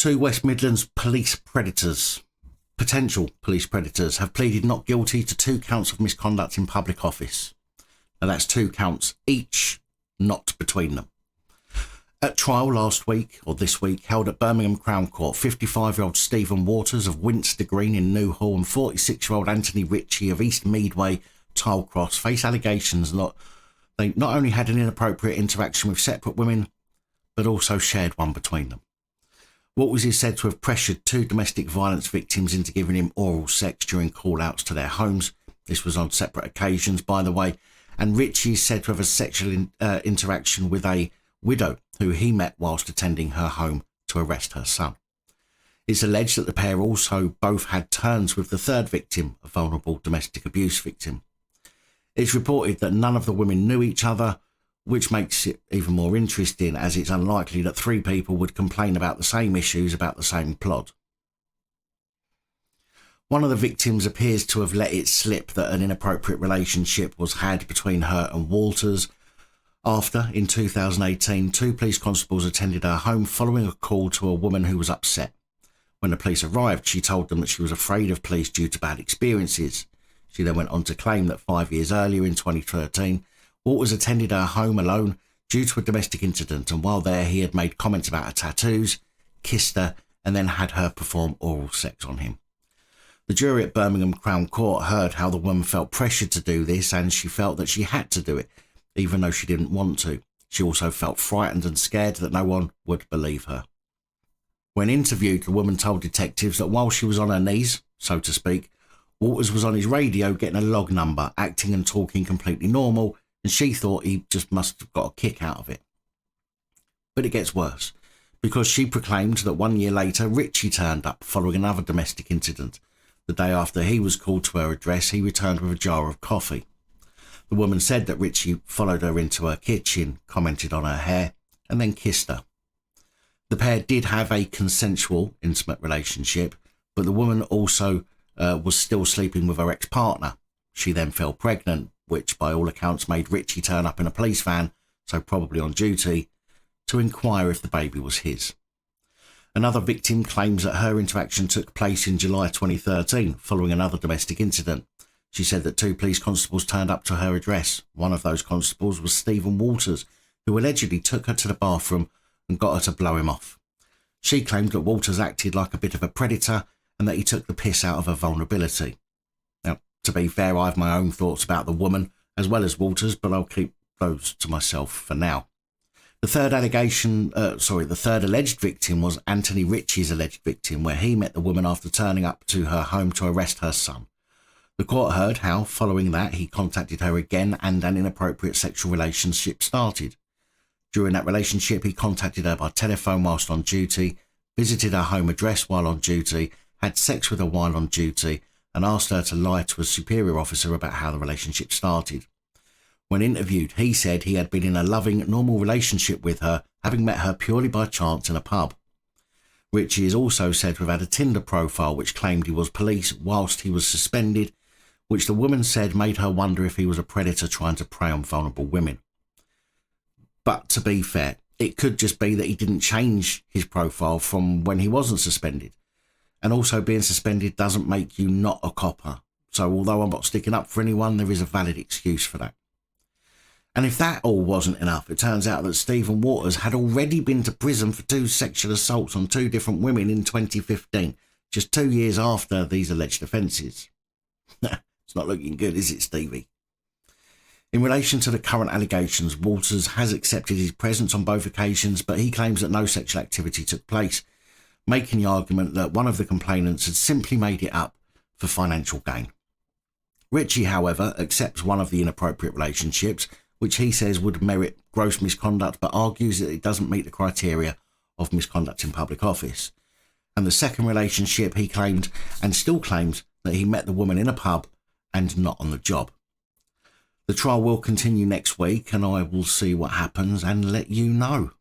Two West Midlands potential police predators, have pleaded not guilty to 2 counts of misconduct in public office. Now that's 2 counts each, not between them. At trial this week, held at Birmingham Crown Court, 55-year-old Stephen Waters of Winster Green in Newhall and 46-year-old Anthony Ritchie of East Meadway, Tile Cross, face allegations that they not only had an inappropriate interaction with separate women, but also shared one between them. Waters is said to have pressured 2 domestic violence victims into giving him oral sex during call-outs to their homes. This was on separate occasions, by the way. And Ritchie is said to have a sexual interaction with a widow who he met whilst attending her home to arrest her son. It's alleged that the pair also both had turns with the 3rd victim, a vulnerable domestic abuse victim. It's reported that none of the women knew each other, which makes it even more interesting, as it's unlikely that 3 people would complain about the same issues about the same plot. One of the victims appears to have let it slip that an inappropriate relationship was had between her and Walters after, in 2018, 2 police constables attended her home following a call to a woman who was upset. When the police arrived, she told them that she was afraid of police due to bad experiences. She then went on to claim that 5 years earlier, in 2013, Waters attended her home alone due to a domestic incident, and while there he had made comments about her tattoos, kissed her, and then had her perform oral sex on him. The jury at Birmingham Crown Court heard how the woman felt pressured to do this, and she felt that she had to do it, even though she didn't want to. She also felt frightened and scared that no one would believe her. When interviewed, the woman told detectives that while she was on her knees, so to speak, Waters was on his radio getting a log number, acting and talking completely normal, and she thought he just must have got a kick out of it. But it gets worse, because she proclaimed that 1 year later Ritchie turned up following another domestic incident. The day after he was called to her address, he returned with a jar of coffee. The woman said that Ritchie followed her into her kitchen, commented on her hair, and then kissed her. The pair did have a consensual, intimate relationship, but the woman also was still sleeping with her ex-partner. She then fell pregnant, which by all accounts made Ritchie turn up in a police van, so probably on duty, to inquire if the baby was his. Another victim claims that her interaction took place in July 2013, following another domestic incident. She said that 2 police constables turned up to her address. One of those constables was Stephen Waters, who allegedly took her to the bathroom and got her to blow him off. She claimed that Waters acted like a bit of a predator and that he took the piss out of her vulnerability. Now, to be fair, I have my own thoughts about the woman as well as Waters, but I'll keep those to myself for now. The third alleged victim was Anthony Ritchie's alleged victim, where he met the woman after turning up to her home to arrest her son. The court heard how, following that, he contacted her again and an inappropriate sexual relationship started. During that relationship, he contacted her by telephone whilst on duty, visited her home address while on duty, had sex with her while on duty, and asked her to lie to a superior officer about how the relationship started. When interviewed, he said he had been in a loving, normal relationship with her, having met her purely by chance in a pub. Ritchie is also said to have had a Tinder profile which claimed he was police whilst he was suspended, which the woman said made her wonder if he was a predator trying to prey on vulnerable women. But to be fair, it could just be that he didn't change his profile from when he wasn't suspended. And also being suspended doesn't make you not a copper. So although I'm not sticking up for anyone, there is a valid excuse for that. And if that all wasn't enough, it turns out that Stephen Waters had already been to prison for 2 sexual assaults on 2 different women in 2015, just 2 years after these alleged offences. It's not looking good, is it, Stevie? In relation to the current allegations, Waters has accepted his presence on both occasions, but he claims that no sexual activity took place, making the argument that one of the complainants had simply made it up for financial gain. Ritchie, however, accepts one of the inappropriate relationships, which he says would merit gross misconduct, but argues that it doesn't meet the criteria of misconduct in public office. And the second relationship, he claimed, and still claims, that he met the woman in a pub and not on the job. The trial will continue next week, and I will see what happens and let you know.